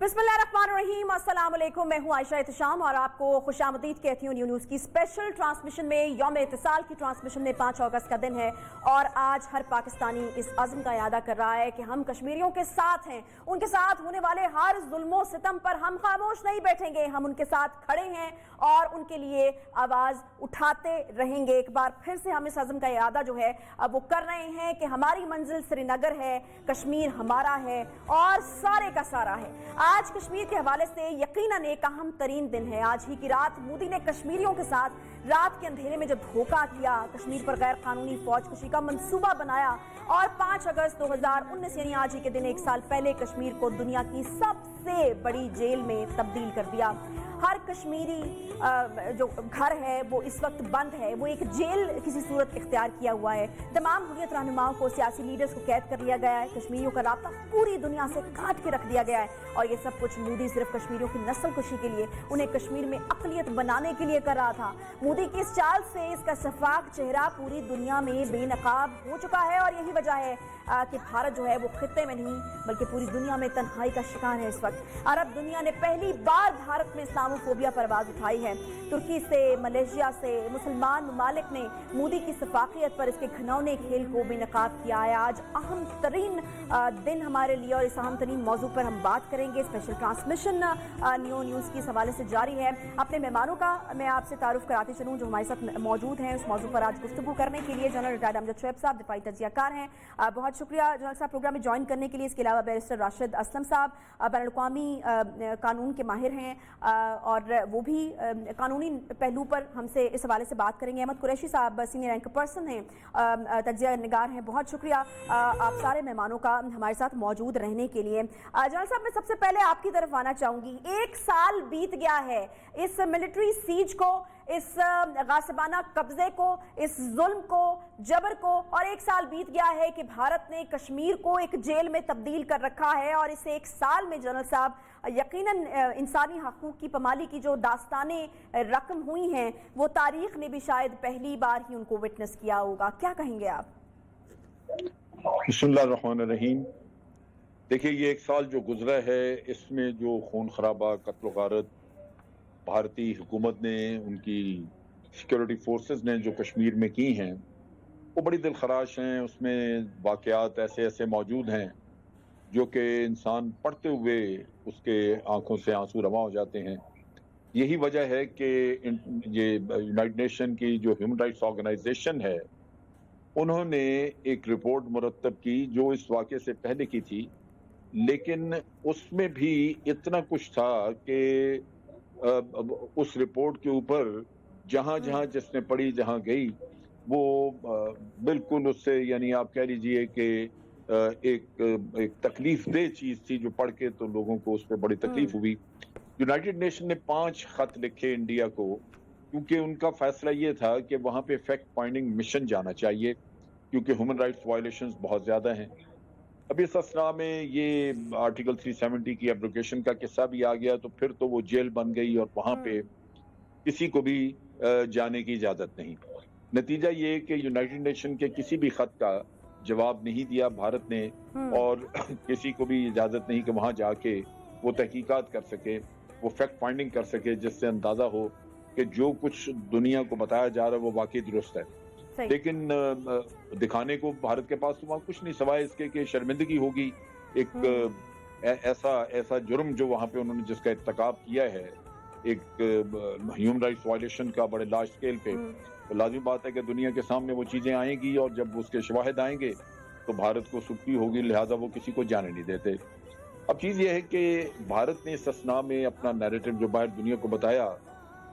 बिस्मिल्लाहिर्रहमानिर्रहीम, अस्सलाम वालेकुम। मैं हूं आयशा एहतशाम और आपको खुशामदीद कहती हूँ न्यू न्यूज़ की स्पेशल ट्रांसमिशन में। यौम इत्तिसाल की ट्रांसमिशन में 5 अगस्त का दिन है और आज हर पाकिस्तानी इस अज़्म का इरादा कर रहा है कि हम कश्मीरियों के साथ हैं। उनके साथ होने वाले हर जुल्मों सितम पर हम खामोश नहीं बैठेंगे, हम उनके साथ खड़े हैं और उनके लिए आवाज़ उठाते रहेंगे। एक बार फिर से हम इस अज़्म का इरादा जो है अब वो कर रहे हैं कि हमारी मंजिल श्रीनगर है, कश्मीर हमारा है और सारे का सारा है। आज कश्मीर के हवाले से यकीनन एक अहम तरीन दिन है। आज ही की रात मोदी ने कश्मीरियों के साथ रात के अंधेरे में जब धोखा किया, कश्मीर पर गैर कानूनी फौज कशी का मंसूबा बनाया और 5 अगस्त 2019 यानी आज ही के दिन 1 साल पहले कश्मीर को दुनिया की सबसे बड़ी जेल में तब्दील कर दिया। हर कश्मीरी जो घर है वो इस वक्त बंद है, वो एक जेल किसी सूरत इख्तियार किया हुआ है। तमाम हुर्रियत रहनुमाओं को, सियासी लीडर्स को कैद कर लिया गया है। कश्मीरियों का राब्ता पूरी दुनिया से काट के रख दिया गया है और ये सब कुछ मोदी सिर्फ कश्मीरियों की नस्ल कुशी के लिए, उन्हें कश्मीर में अक़लियत बनाने के लिए कर रहा था। मोदी की इस चाल से इसका शफाक चेहरा पूरी दुनिया में बेनकाब हो चुका है और यही वजह है कि भारत जो है वो खित्ते में नहीं बल्कि पूरी दुनिया में तन्हाई का शिकार है इस वक्त। अरब दुनिया ने पहली बार भारत में इस्लामोफोबिया पर आवाज उठाई है। तुर्की से, मलेशिया से मुसलमान ममालिक ने मोदी की शफाकियत पर इसके घिनौने खेल को बेनकाब किया है। आज अहम तरीन दिन हमारे लिए और इस अहम तरीन मौजू पर हम बात करेंगे। स्पेशल ट्रांसमिशन न्यू न्यूज़ की इस हवाले से जारी है। अपने मेहमानों का मैं आपसे तारुफ कराती चलूँ जो हमारे साथ मौजूद हैं। उस मौजू पर आज गुफ्तगू करने के लिए जनरल रिटायर्ड अमजद शुएब साहब दिफाई तजियाकार हैं। बहुत शुक्रिया जनरल साहब प्रोग्राम में ज्वाइन करने के लिए। इसके अलावा बैरिस्टर राशिद असलम साहब बैनुल-अक़वामी कानून के माहिर हैं और वो भी कानूनी पहलू पर हमसे इस हवाले से बात करेंगे। अहमद कुरैशी साहब सीनियर रैंक पर्सन हैं, तज्ज़िया निगार हैं। बहुत शुक्रिया आप सारे मेहमानों का हमारे साथ मौजूद रहने के लिए। जनरल साहब मैं सबसे पहले आपकी तरफ आना चाहूँगी। 1 साल बीत गया है इस मिलिट्री सीज को, इस गासिबाना कब्जे को, इस जुल्म को, जबर को, और 1 साल बीत गया है कि भारत ने कश्मीर को एक जेल में तब्दील कर रखा है और इस 1 साल में जनरल साहब यकीनन इंसानी हकूक़ की पमाली की जो दास्तानें रकम हुई हैं वो तारीख ने भी शायद पहली बार ही उनको विटनेस किया होगा। क्या कहेंगे आप? बिस्मिल्लाहिर्रहमानिर्रहीम। देखिए, ये 1 साल जो गुजरा है इसमें जो खून खराबा, कत्ल गारत भारतीय हुकूमत ने, उनकी सिक्योरिटी फोर्सेस ने जो कश्मीर में की हैं वो बड़ी दिलखराश हैं। उसमें वाक़यात ऐसे ऐसे मौजूद हैं जो कि इंसान पढ़ते हुए उसके आंखों से आंसू रवा हो जाते हैं। यही वजह है कि ये यूनाइटेड नेशन की जो ह्यूमन राइट्स ऑर्गेनाइजेशन है उन्होंने एक रिपोर्ट मुरतब की जो इस वाक़े से पहले की थी, लेकिन उसमें भी इतना कुछ था कि उस रिपोर्ट के ऊपर जहाँ जहाँ जिसने पढ़ी, जहाँ गई, वो बिल्कुल उससे, यानी आप कह लीजिए कि एक तकलीफ दह चीज़ थी जो पढ़ के तो लोगों को उस पर बड़ी तकलीफ हुई। यूनाइटेड नेशन ने 5 खत लिखे इंडिया को क्योंकि उनका फैसला ये था कि वहाँ पे फैक्ट फाइंडिंग मिशन जाना चाहिए क्योंकि ह्यूमन राइट्स वायलेशंस बहुत ज़्यादा हैं। अब इस असना में ये आर्टिकल 370 की एब्रोगेशन का किस्सा भी आ गया तो फिर तो वो जेल बन गई और वहाँ पे किसी को भी जाने की इजाज़त नहीं। नतीजा ये कि यूनाइटेड नेशन के किसी भी खत का जवाब नहीं दिया भारत ने और किसी को भी इजाज़त नहीं कि वहाँ जाके वो तहकीकात कर सके, वो फैक्ट फाइंडिंग कर सके जिससे अंदाज़ा हो कि जो कुछ दुनिया को बताया जा रहा है वो वाकई दुरुस्त है। लेकिन दिखाने को भारत के पास तो वहाँ कुछ नहीं सिवाय इसके कि शर्मिंदगी होगी। एक ऐसा जुर्म जो वहाँ पे उन्होंने जिसका इर्तिकाब किया है, एक ह्यूमन राइट्स वायलेशन का बड़े लार्ज स्केल पे, तो लाज़मी बात है कि दुनिया के सामने वो चीज़ें आएंगी और जब उसके शवाहिद आएंगे तो भारत को सुक्ति होगी, लिहाजा वो किसी को जाने नहीं देते। अब चीज़ ये है कि भारत ने इस असना में अपना नैरेटिव जो बाहर दुनिया को बताया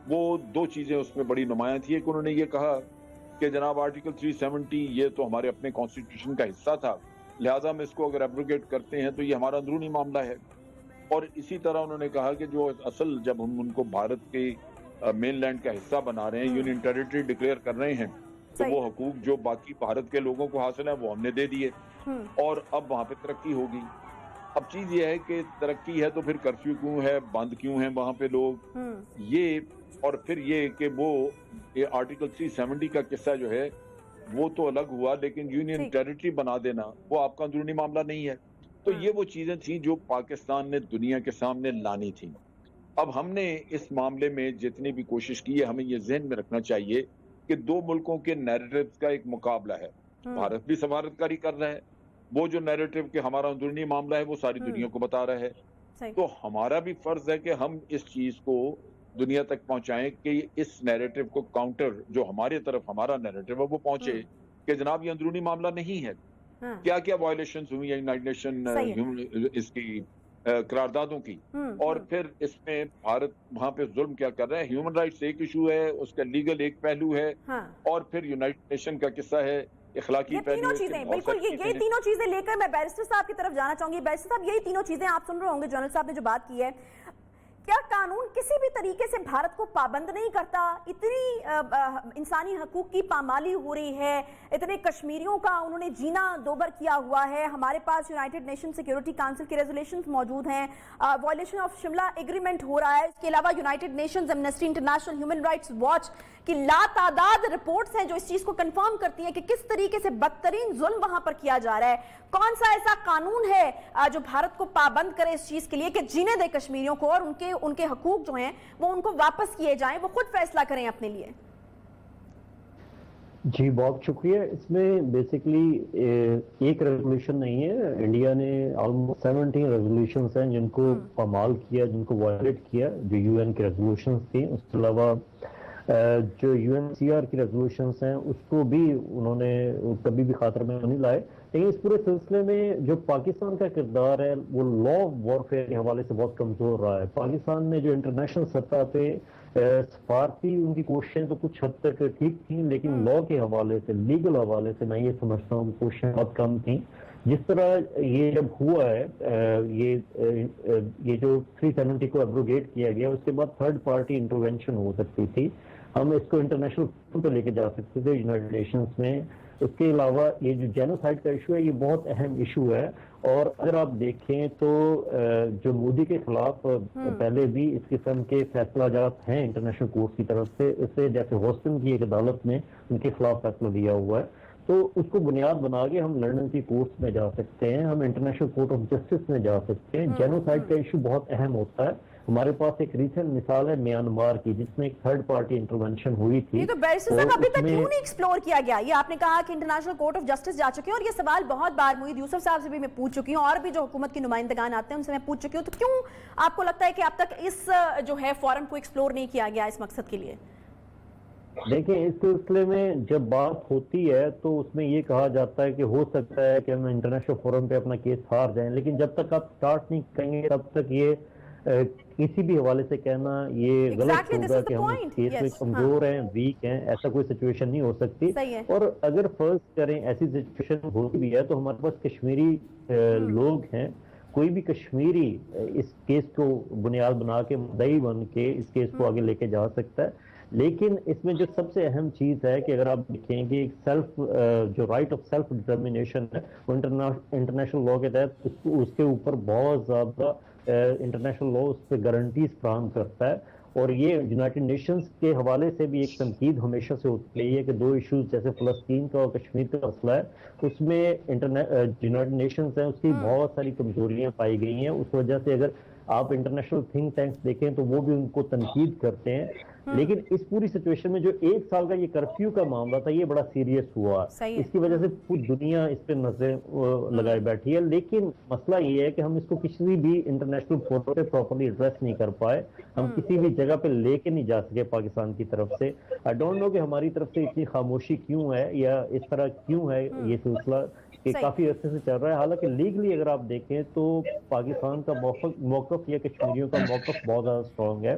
वो 2 चीज़ें उसमें बड़ी नुमायां थी। एक, उन्होंने ये कहा कि जनाब आर्टिकल 370 ये तो हमारे अपने कॉन्स्टिट्यूशन का हिस्सा था, लिहाजा हम इसको अगर एब्रोगेट करते हैं तो ये हमारा अंदरूनी मामला है। और इसी तरह उन्होंने कहा कि जो असल जब हम उनको भारत के मेन लैंड का हिस्सा बना रहे हैं, यूनियन टेरिटरी डिक्लेयर कर रहे हैं, तो वो हकूक जो बाकी भारत के लोगों को हासिल है वो हमने दे दिए और अब वहाँ पे तरक्की होगी। अब चीज़ ये है कि तरक्की है तो फिर कर्फ्यू क्यों है, बंद क्यों है वहाँ पे लोग, ये और फिर ये कि वो ये आर्टिकल 370 का किस्सा जो है वो तो अलग हुआ, लेकिन यूनियन टेरिटरी बना देना वो आपका अंदरूनी मामला नहीं है। تو یہ وہ چیزیں تھیں جو پاکستان نے دنیا کے سامنے لانی تھیں. اب ہم نے اس معاملے میں جتنی بھی کوشش کی ہے, ہمیں یہ ذہن میں رکھنا چاہیے کہ دو ملکوں کے نیریٹیوز کا ایک مقابلہ ہے. بھارت بھی سفارتکاری کر رہا ہے, وہ جو نیریٹیو کہ ہمارا اندرونی معاملہ ہے وہ ساری دنیا کو بتا رہا ہے. تو ہمارا بھی فرض ہے کہ ہم اس چیز کو دنیا تک پہنچائیں کہ اس نیریٹیو کو کاؤنٹر جو ہماری طرف ہمارا نیریٹیو ہے وہ پہنچے کہ جناب یہ اندرونی معاملہ نہیں ہے. کیا کیا وائلیشنز ہوئی ہیں یونائٹڈ نیشن اس کی قراردادوں کی, اور پھر اس میں بھارت وہاں پہ ظلم کیا کر رہا ہے. ہیومن رائٹس ایک ایشو ہے, اس کا لیگل ایک پہلو ہے, اور پھر یونائٹڈ نیشن کا قصہ ہے, اخلاقی پہلو. یہ تینوں چیزیں, بالکل یہ تینوں چیزیں لے کر میں بیرسٹر صاحب کی طرف جانا چاہوں گی. بیرسٹر صاحب, یہی تینوں چیزیں آپ سن رہے ہوں گے جنرل صاحب نے جو بات کی ہے. کیا قانون کسی بھی طریقے سے بھارت کو پابند نہیں کرتا؟ اتنی انسانی حقوق کی پامالی ہو رہی ہے, اتنے کشمیریوں کا انہوں نے جینا دوبر کیا ہوا ہے. ہمارے پاس یونائٹڈ نیشن سیکیورٹی کانسل کے ریزولیشنز موجود ہیں, وائلیشن آف شملہ ایگریمنٹ ہو رہا ہے. اس کے علاوہ United nations, Amnesty international, human rights watch کی لاتعداد رپورٹس ہیں جو اس چیز کو کنفرم کرتی ہیں کہ کس طریقے سے بدترین ظلم وہاں پر کیا جا رہا ہے. کون سا ایسا قانون ہے جو بھارت کو پابند کرے اس چیز کے لیے کہ جینے دے کشمیریوں کو, اور ان کے حقوق جو ہیں وہ ان کو واپس کیے جائیں, وہ خود فیصلہ کریں اپنے لیے؟ جی بہت شکریہ. اس میں بیسیکلی ایک ریزولوشن نہیں ہے, انڈیا نے آلموسٹ 17 ریزولوشنز ہیں جن کو پامال کیا, جن کو وائلیٹ کیا, جو یو این کی ریزولوشنز تھیں. اس کے علاوہ جو یو این سی آر کی ریزولوشنز ہیں اس کو بھی انہوں نے کبھی بھی خاطر میں نہیں لائے. لیکن اس پورے سلسلے میں جو پاکستان کا کردار ہے وہ لا آف وارفیئر کے حوالے سے بہت کمزور رہا ہے. پاکستان نے جو انٹرنیشنل سطح پہ سفارتی ان کی کوششیں تو کچھ حد تک ٹھیک تھیں, لیکن لا کے حوالے سے, لیگل حوالے سے میں یہ سمجھتا ہوں کوششیں بہت کم تھیں. جس طرح یہ جب ہوا ہے, یہ جو 370 کو ایبروگیٹ کیا گیا, اس کے بعد تھرڈ پارٹی انٹروینشن ہو سکتی تھی. ہم اس کو انٹرنیشنل پہ لے کے جا سکتے تھے یونائٹڈ نیشنز میں. اس کے علاوہ یہ جو جینوسائڈ کا ایشو ہے یہ بہت اہم ایشو ہے, اور اگر آپ دیکھیں تو جو مودی کے خلاف پہلے بھی اس قسم کے فیصلہ جات ہیں انٹرنیشنل کورٹ کی طرف سے, اس سے جیسے ہاسٹن کی ایک عدالت نے ان کے خلاف فیصلہ دیا ہوا ہے, تو اس کو بنیاد بنا کے ہم لنڈن کی کورٹس میں جا سکتے ہیں, ہم انٹرنیشنل کورٹ آف جسٹس میں جا سکتے ہیں. جینوسائڈ کا ایشو بہت اہم ہوتا ہے. ہمارے پاس ایک ریسنٹ مثال ہے میانمار کی, جس میں ایک تھرڈ پارٹی انٹروینشن ہوئی تھی. یہ تو بیرسٹر صاحب ابھی تک کیوں نہیں ایکسپلور کیا گیا؟ یہ آپ نے کہا کہ انٹرنیشنل کورٹ آف جسٹس جا چکے ہیں, اور یہ سوال بہت بار محیط یوسف صاحب سے بھی میں پوچھ چکی ہوں, اور بھی جو حکومت کی نمائندگان آتے ہیں ان سے میں پوچھ چکی ہوں. تو کیوں آپ کو لگتا ہے کہ اب تک اس جو ہے فورم کو ایکسپلور نہیں کیا گیا اس مقصد کے لیے؟ دیکھیں, اس سلسلے میں جب بات ہوتی ہے تو اس میں یہ کہا جاتا ہے کہ ہو سکتا ہے کہ ہم انٹرنیشنل فورم پہ اپنا کیس ہار جائیں, لیکن جب تک آپ سٹارٹ نہیں کریں گے تب تک یہ کسی بھی حوالے سے کہنا یہ غلط ہوگا کہ ہم اس کیس میں کمزور ہیں, ویک ہیں. ایسا کوئی سچویشن نہیں ہو سکتی. اور اگر فرض کریں ایسی سچویشن ہوتی بھی ہے تو ہمارے پاس کشمیری لوگ ہیں, کوئی بھی کشمیری اس کیس کو بنیاد بنا کے مدعی بن کے اس کیس کو آگے لے کے جا سکتا ہے. لیکن اس میں جو سب سے اہم چیز ہے کہ اگر آپ دیکھیں گے سیلف, جو رائٹ آف سیلف ڈٹرمنیشن ہے وہ انٹرنیشنل لا کے تحت اس کے اوپر بہت زیادہ انٹرنیشنل لا اس پہ گارنٹیز فراہم کرتا ہے. اور یہ یونائٹڈ نیشنز کے حوالے سے بھی ایک تنقید ہمیشہ سے ہوتی رہی ہے کہ دو ایشوز جیسے فلسطین کا اور کشمیر کا مسئلہ ہے, اس میں یونائٹڈ نیشنز ہیں اس کی بہت ساری کمزوریاں پائی گئی ہیں. اس وجہ سے اگر آپ انٹرنیشنل تھنک ٹینکس دیکھیں تو وہ بھی ان کو تنقید کرتے ہیں. لیکن اس پوری سچویشن میں جو 1 سال کا یہ کرفیو کا معاملہ تھا یہ بڑا سیریس ہوا, اس کی وجہ سے پوری دنیا اس پہ نظر لگائے بیٹھی ہے. لیکن مسئلہ یہ ہے کہ ہم اس کو کسی بھی انٹرنیشنل فورم پہ پراپرلی ایڈریس نہیں کر پائے, ہم کسی بھی جگہ پہ لے کے نہیں جا سکے پاکستان کی طرف سے. آئی ڈونٹ نو کہ ہماری طرف سے اتنی خاموشی کیوں ہے یا اس طرح کیوں ہے یہ سلسلہ کہ کافی عرصے سے چل رہا ہے. حالانکہ لیگلی اگر آپ دیکھیں تو پاکستان کا موقف یا کشمیریوں کا موقف بہت زیادہ اسٹرانگ ہے.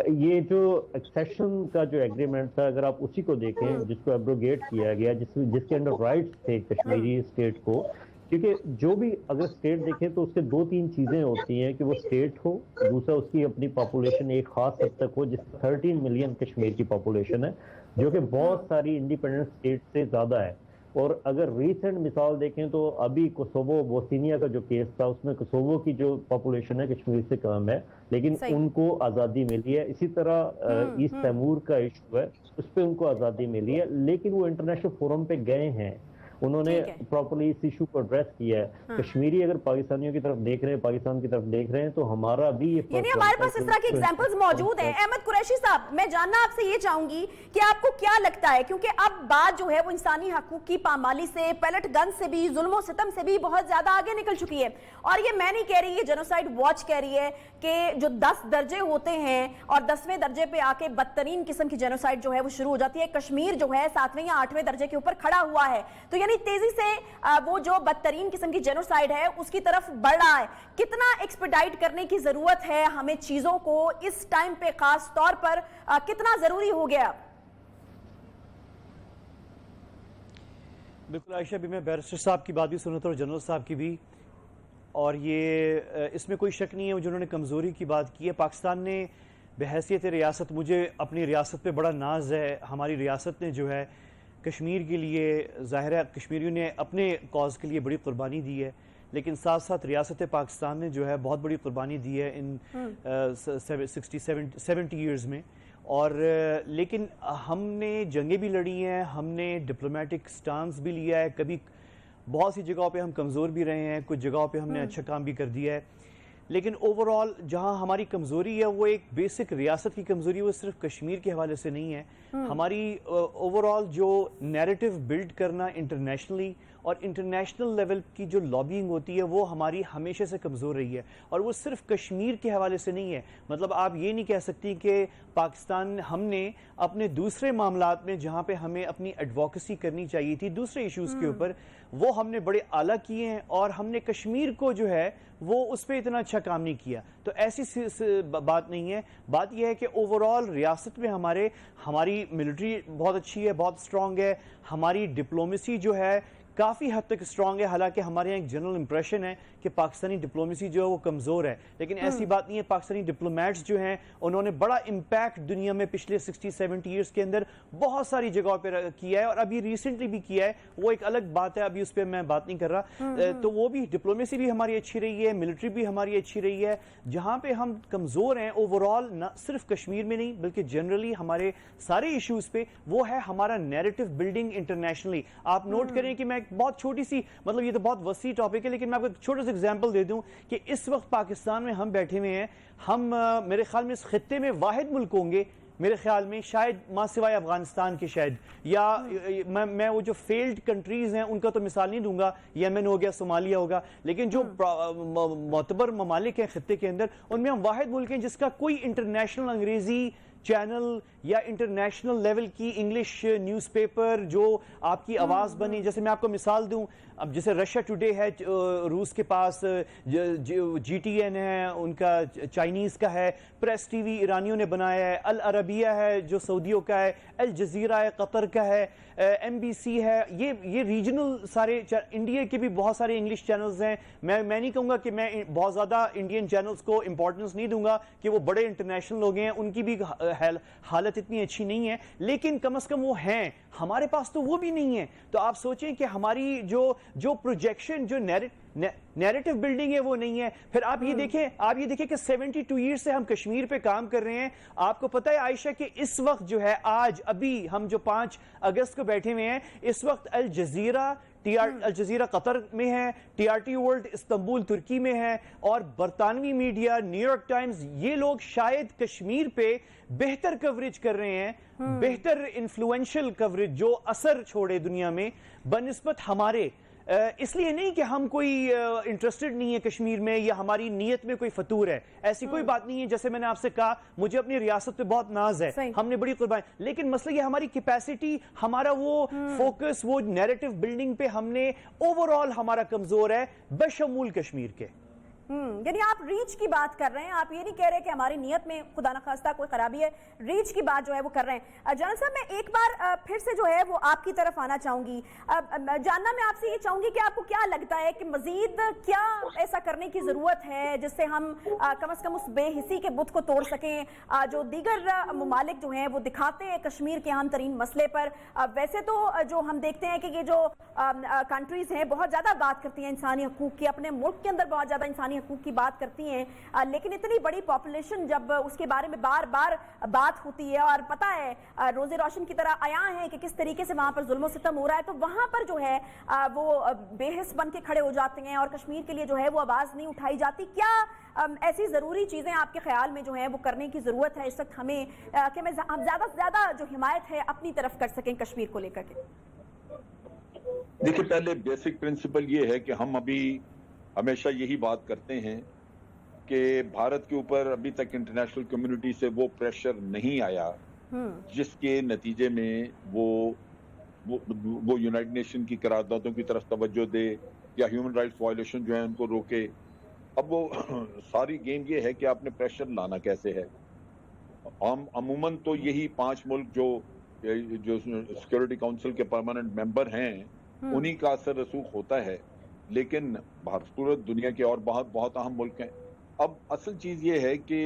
یہ جو ایکسیشن کا جو ایگریمنٹ تھا اگر آپ اسی کو دیکھیں جس کو ایبروگیٹ کیا گیا, جس کے انڈر رائٹس تھے کشمیری اسٹیٹ کو, کیونکہ جو بھی اگر اسٹیٹ دیکھیں تو اس کے 2-3 چیزیں ہوتی ہیں کہ وہ اسٹیٹ ہو, دوسرا اس کی اپنی پاپولیشن ایک خاص حد تک ہو, جس 13 ملین کشمیر کی پاپولیشن ہے جو کہ بہت ساری انڈیپینڈنٹ اسٹیٹ سے زیادہ ہے. اور اگر ریسنٹ مثال دیکھیں تو ابھی کوسوو بوسنیا کا جو کیس تھا اس میں کوسوو کی جو پاپولیشن ہے کشمیر سے کم ہے لیکن ان کو آزادی ملی ہے. اسی طرح ایسٹ تیمور کا ایشو ہے, اس پہ ان کو آزادی ملی ہے, لیکن وہ انٹرنیشنل فورم پہ گئے ہیں उन्होंने प्रॉपर्ली इस इशू को एड्रेस किया है। कश्मीरी अगर पाकिस्तानियों की तरफ देख रहे हैं, पाकिस्तान की तरफ देख रहे हैं, तो हमारा भी ये यानी हमारे पास इस तरह के एग्जांपल्स मौजूद हैं। अहमद कुरैशी साहब, मैं जानना आपसे ये चाहूंगी कि आपको क्या लगता है, क्योंकि अब बात जो है वो इंसानी हकूक की पामाली से, पैलेट गन से भी, जुल्म सितम से भी बहुत ज्यादा आगे निकल चुकी है। और ये मैं नहीं कह रही, ये जेनोसाइड वॉच कह रही है कि जो 10 दर्जे होते हैं और 10वें दर्जे पे आके बदतरीन किस्म की जेनोसाइड जो है वो शुरू हो जाती है। कश्मीर जो है 7वें या 8वें दर्जे के ऊपर खड़ा हुआ है, तो यानी तेजी से वो जो बदतरीन किस्म की जेनोसाइड है उसकी तरफ बढ़ रहा है। कितना एक्सपेडाइट करने की जरूरत है हमें चीजों को इस टाइम पे, खास तौर पर कितना जरूरी हो गया? बिल्कुल आयशा, भी मैं बैरिस्टर साहब की बात भी सुना था और जनरल साहब की भी, और ये इसमें कोई शक नहीं है जिन्होंने कमज़ोरी की बात की है। पाकिस्तान ने बहैसियत रियासत, मुझे अपनी रियासत पे बड़ा नाज है, हमारी रियासत ने जो है कश्मीर के लिए, ज़ाहिर है कश्मीरियों ने अपने कॉज के लिए बड़ी कुर्बानी दी है, लेकिन साथ साथ रियासत पाकिस्तान ने जो है बहुत बड़ी कुर्बानी दी है इन 70 ईयर्स में। और लेकिन हमने जंगें भी लड़ी हैं, हमने डिप्लोमेटिक स्टांस भी लिया है, कभी बहुत सी जगहों पे हम कमज़ोर भी रहे हैं, कुछ जगहों पे हमने अच्छा काम भी कर दिया है, लेकिन ओवरऑल जहां हमारी कमज़ोरी है वो एक बेसिक रियासत की कमज़ोरी है, वो सिर्फ कश्मीर के हवाले से नहीं है। हमारी ओवरऑल जो नैरेटिव बिल्ड करना इंटरनेशनली और इंटरनेशनल लेवल की जो लॉबिंग होती है वो हमारी हमेशा से कमज़ोर रही है, और वो सिर्फ कश्मीर के हवाले से नहीं है। मतलब आप ये नहीं कह सकती कि पाकिस्तान, हमने अपने दूसरे मामलात में जहाँ पे हमें अपनी एडवोकेसी करनी चाहिए थी दूसरे इश्यूज़ के ऊपर, वो हमने बड़े आला किए हैं, और हमने कश्मीर को जो है वो उस पर इतना अच्छा काम नहीं किया। तो ऐसी बात नहीं है। बात यह है कि ओवरऑल रियासत में हमारी मिलिट्री बहुत अच्छी है, बहुत स्ट्रांग है, हमारी डिप्लोमेसी जो है काफ़ी हद तक स्ट्रांग है। हालांकि हमारे यहाँ एक जनरल इंप्रेशन है कि पाकिस्तानी डिप्लोमेसी जो है वो कमज़ोर है, लेकिन ऐसी बात नहीं है। पाकिस्तानी डिप्लोमेट्स जो हैं उन्होंने बड़ा इम्पैक्ट दुनिया में पिछले 60-70 ईयर्स के अंदर बहुत सारी जगहों पर किया है, और अभी रिसेंटली भी किया है, वो एक अलग बात है, अभी उस पर मैं बात नहीं कर रहा। तो वो भी डिप्लोमेसी भी हमारी अच्छी रही है, मिलिट्री भी हमारी अच्छी रही है। जहाँ पे हम कमज़ोर हैं ओवरऑल, न सिर्फ कश्मीर में नहीं बल्कि जनरली हमारे सारे इश्यूज़ पे, वो है हमारा नैरेटिव बिल्डिंग इंटरनेशनली। आप नोट करें कि मैं बहुत छोटी सी, मतलब ये तो बहुत वसी टॉपिक है, लेकिन मैं आपको एक छोटा सा एग्जांपल दे दूं कि इस वक्त पाकिस्तान में हम बैठे हुए हैं, हम मेरे ख्याल में इस खित्ते में वाहिद मुल्क होंगे, मेरे ख्याल में शायद मां सिवाय अफगानिस्तान के, शायद, या मैं वो जो फेल्ड कंट्रीज हैं उनका तो मिसाल नहीं दूंगा, यमन हो गया, सोमालिया होगा, लेकिन जो मोतबर ममालिक हैं खित्ते के अंदर, उनमें हम वाहिद मुल्क हैं जिसका कोई इंटरनेशनल अंग्रेजी चैनल या इंटरनेशनल लेवल की इंग्लिश न्यूज़पेपर जो आपकी आवाज़ बनी। जैसे मैं आपको मिसाल दूं, अब जैसे रशिया टुडे है रूस के पास, GTN है उनका, चाइनीज़ का है, प्रेस TV ईरानियों ने बनाया है, अल अरबिया है जो सऊदियों का है, अल जज़ीरा है कतर का है, MBC है, ये रीजनल सारे, इंडिया के भी बहुत सारे इंग्लिश चैनल्स हैं। मैं नहीं कहूँगा कि मैं बहुत ज़्यादा इंडियन चैनल्स को इंपॉर्टेंस नहीं दूंगा कि वो बड़े इंटरनेशनल हो गए हैं, उनकी भी हालत इतनी अच्छी नहीं है, लेकिन कम से कम वो हैं, हमारे पास तो वो भी नहीं है। तो आप सोचें कि हमारी जो प्रोजेक्शन, जो नैरेटिव बिल्डिंग है वो नहीं है। फिर आप ये देखें कि 72 ईयर से हम कश्मीर पे काम कर रहे हैं। आपको पता है आयशा कि इस वक्त जो है, आज अभी हम जो 5 अगस्त को बैठे हुए हैं, इस वक्त अल जज़ीरा कतर में है, TRT वर्ल्ड इस्तांबुल तुर्की में है, और बरतानवी मीडिया, न्यूयॉर्क टाइम्स, ये लोग शायद कश्मीर पे बेहतर कवरेज कर रहे हैं, बेहतर इन्फ्लुएंशियल कवरेज जो असर छोड़े दुनिया में बनिस्बत हमारे। इसलिए नहीं कि हम कोई इंटरेस्टेड नहीं है कश्मीर में या हमारी नीयत में कोई फतूर है, ऐसी कोई बात नहीं है। जैसे मैंने आपसे कहा, मुझे अपनी रियासत पे बहुत नाज है, हमने बड़ी कुर्बानी, लेकिन मसला ये हमारी कैपेसिटी, हमारा वो फोकस, वो नैरेटिव बिल्डिंग पे हमने ओवरऑल हमारा कमजोर है बशमूल कश्मीर के। यानी आप रीच की बात कर रहे हैं, आप ये नहीं कह रहे कि हमारी नीयत में खुदा न खास्ता कोई खराबी है, रीच की बात जो है वो कर रहे हैं। जनरल साहब, मैं एक बार फिर से जो है वो आपकी तरफ आना चाहूंगी, जानना मैं आपसे ये चाहूंगी कि आपको क्या लगता है कि मजीद क्या ऐसा करने की जरूरत है जिससे हम कम से कम उस बेहिसी के बुत को तोड़ सकें जो दीगर ममालिक जो हैं वो दिखाते हैं कश्मीर के अहम तरीन मसले पर। वैसे तो जो हम देखते हैं कि ये जो कंट्रीज हैं बहुत ज्यादा बात करती हैं इंसानी हकूक की, अपने मुल्क के अंदर बहुत ज्यादा इंसानी इंसानी हकूक़ की बात करती हैं, लेकिन इतनी बड़ी पॉपुलेशन जब उसके बारे में बार बार बात होती है और पता है रोज़े रोशन की तरह आया है कि किस तरीके से वहाँ पर जुल्म सितम हो रहा है, तो वहाँ पर जो है वो बेहिस बन के खड़े हो जाते हैं और कश्मीर के लिए जो है वो आवाज़ नहीं उठाई जाती। क्या ऐसी ज़रूरी चीज़ें आपके ख्याल में जो है वो करने की ज़रूरत है इस वक्त हमें कि हम ज़्यादा से ज़्यादा जो हिमायत है अपनी तरफ कर सकें कश्मीर को लेकर के? देखिए, पहले बेसिक प्रिंसिपल ये है कि हम अभी हमेशा यही बात करते हैं कि भारत के ऊपर अभी तक इंटरनेशनल कम्युनिटी से वो प्रेशर नहीं आया जिसके नतीजे में वो यूनाइटेड नेशन की करारदादों की तरफ तवज्जो दे या ह्यूमन राइट्स वायलेशन जो है उनको रोके। अब वो सारी गेम ये है कि आपने प्रेशर लाना कैसे है। हम अमूमन तो यही 5 मुल्क जो सिक्योरिटी काउंसिल के परमानेंट मेंबर हैं उन्हीं का असर रसूख होता है, लेकिन सूरत दुनिया के और बहुत अहम मुल्क हैं। अब असल चीज ये है कि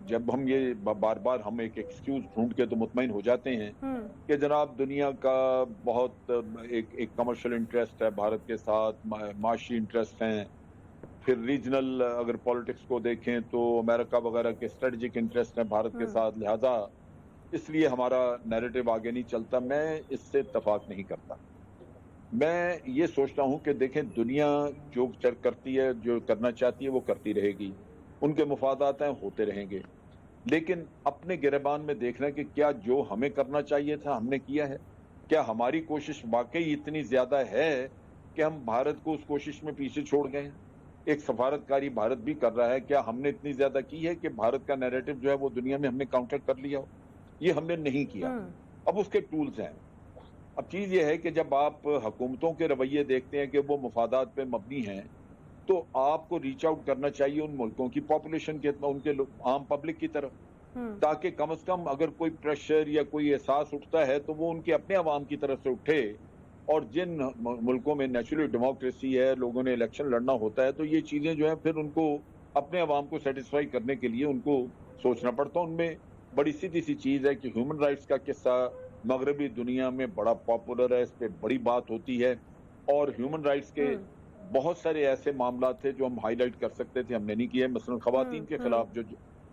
जब हम ये बार बार हम एक एक्सक्यूज ढूंढ के तो मुतमईन हो जाते हैं कि जनाब दुनिया का बहुत एक कमर्शियल इंटरेस्ट है भारत के साथ, माशी इंटरेस्ट हैं, फिर रीजनल अगर पॉलिटिक्स को देखें तो अमेरिका वगैरह के स्ट्रेटेजिक इंटरेस्ट हैं भारत के साथ, लिहाजा इसलिए हमारा नैरेटिव आगे नहीं चलता। मैं इससे इत्तफाक नहीं करता। मैं ये सोचता हूं कि देखें दुनिया जो करती है, जो करना चाहती है वो करती रहेगी, उनके मुफादात हैं होते रहेंगे, लेकिन अपने गिरबान में देखना कि क्या जो हमें करना चाहिए था हमने किया है, क्या हमारी कोशिश वाकई इतनी ज्यादा है कि हम भारत को उस कोशिश में पीछे छोड़ गए हैं। एक सफारतकारी भारत भी कर रहा है, क्या हमने इतनी ज्यादा की है कि भारत का नैरेटिव जो है वो दुनिया में हमने काउंटर कर लिया हो? ये हमने नहीं किया। अब उसके टूल्स हैं। अब चीज ये है कि जब आप हुकूमतों के रवैये देखते हैं कि वो मुफादात पे मबनी हैं, तो आपको रीच आउट करना चाहिए उन मुल्कों की पॉपुलेशन के, उनके आम पब्लिक की तरफ, ताकि कम से कम अगर कोई प्रेशर या कोई एहसास उठता है तो वो उनके अपने अवाम की तरफ से उठे। और जिन मुल्कों में नेचुरली डेमोक्रेसी है, लोगों ने इलेक्शन लड़ना होता है, तो ये चीजें जो है फिर उनको अपने अवाम को सेटिस्फाई करने के लिए उनको सोचना पड़ता है। उनमें बड़ी सीधी सी चीज है कि ह्यूमन राइट्स का किस्सा मगरबी दुनिया में बड़ा पॉपुलर है, इस पे बड़ी बात होती है, और ह्यूमन राइट्स के बहुत सारे ऐसे मामला थे जो हम हाईलाइट कर सकते थे, हमने नहीं किए। मसलन खवातीन के खिलाफ जो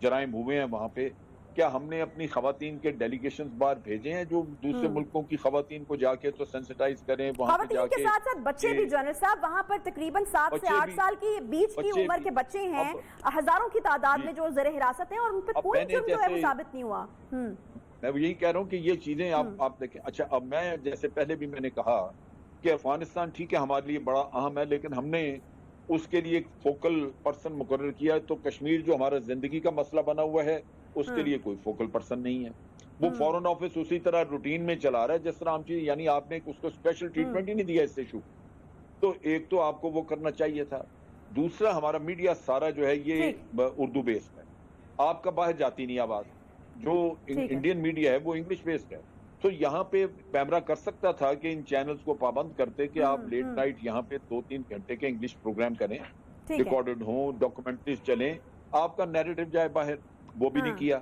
जराइम हुए हैं वहां पे, क्या हमने अपनी खवातीन के डेलीगेशंस बाहर भेजे हैं जो दूसरे मुल्कों की खवातीन को जाके तो सेंसिटाइज करें वहां पे जाके? के साथ साथ बच्चे भी जनरल साहब वहां पर तकरीबन 7 से 8 साल की बीच की उम्र के बच्चे हैं, हजारों की तादाद में जो ज़ेर हिरासत हैं और उन पर कोई जुर्म जो है वो साबित नहीं हुआ। मैं यही कह रहा हूँ कि ये चीजें आप देखें। अच्छा, अब मैं जैसे पहले भी मैंने कहा कि अफगानिस्तान ठीक है हमारे लिए बड़ा अहम है, लेकिन हमने उसके लिए एक फोकल पर्सन मुकर्रर किया, तो कश्मीर जो हमारा जिंदगी का मसला बना हुआ है उसके लिए कोई फोकल पर्सन नहीं है। वो फॉरेन ऑफिस उसी तरह रूटीन में चला रहा है जिस तरह हम चीज, यानी आपने उसको स्पेशल ट्रीटमेंट ही नहीं दिया इस इशू। तो एक तो आपको वो करना चाहिए था। दूसरा, हमारा मीडिया सारा जो है ये उर्दू बेस्ड है, आपका बाहर जाती नहीं आवाज। जो इंडियन मीडिया है वो इंग्लिश बेस्ड है, तो यहाँ पे पैमरा कर सकता था कि इन चैनल्स को पाबंद करते कि आप लेट नाइट यहाँ पे 2-3 घंटे के इंग्लिश प्रोग्राम करें, रिकॉर्डेड हो, डॉक्यूमेंट्रीज चलें, आपका नैरेटिव जाए बाहर। वो भी नहीं किया।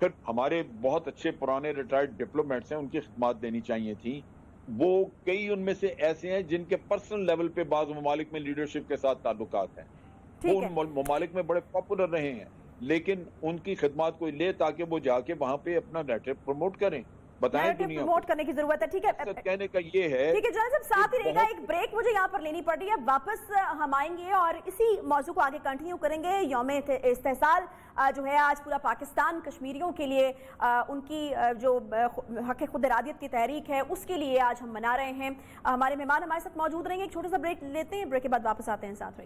फिर हमारे बहुत अच्छे पुराने रिटायर्ड डिप्लोमेट्स हैं, उनकी खिदमत देनी चाहिए थी। वो कई उनमें से ऐसे हैं जिनके पर्सनल लेवल पे बाज़ ममालिक में लीडरशिप के साथ ताल्लुकात हैं, वो उन ममालिक में बड़े पॉपुलर रहे हैं, लेकिन उनकी खिदमत कोई ले ताकि वो जाके वहां पे अपना नैरेटिव प्रमोट करें, बताएं दुनिया को। प्रमोट करने की जरूरत है। ठीक है, कहने का ये है। ठीक है जनरल साहब, साथ ही रहेगा एक ब्रेक मुझे यहाँ पर लेनी पड़ रही है, वापस हम आएंगे और इसी मौजू को आगे कंटिन्यू करेंगे। यौम इस्तेसाल जो है आज पूरा पाकिस्तान कश्मीरियों के लिए उनकी जो हक खुद इरादियत की तहरीक है उसके लिए आज हम मना रहे हैं। हमारे मेहमान हमारे साथ मौजूद रहेंगे। एक छोटा सा ब्रेक लेते हैं, ब्रेक के बाद वापस आते हैं, साथ रहिए।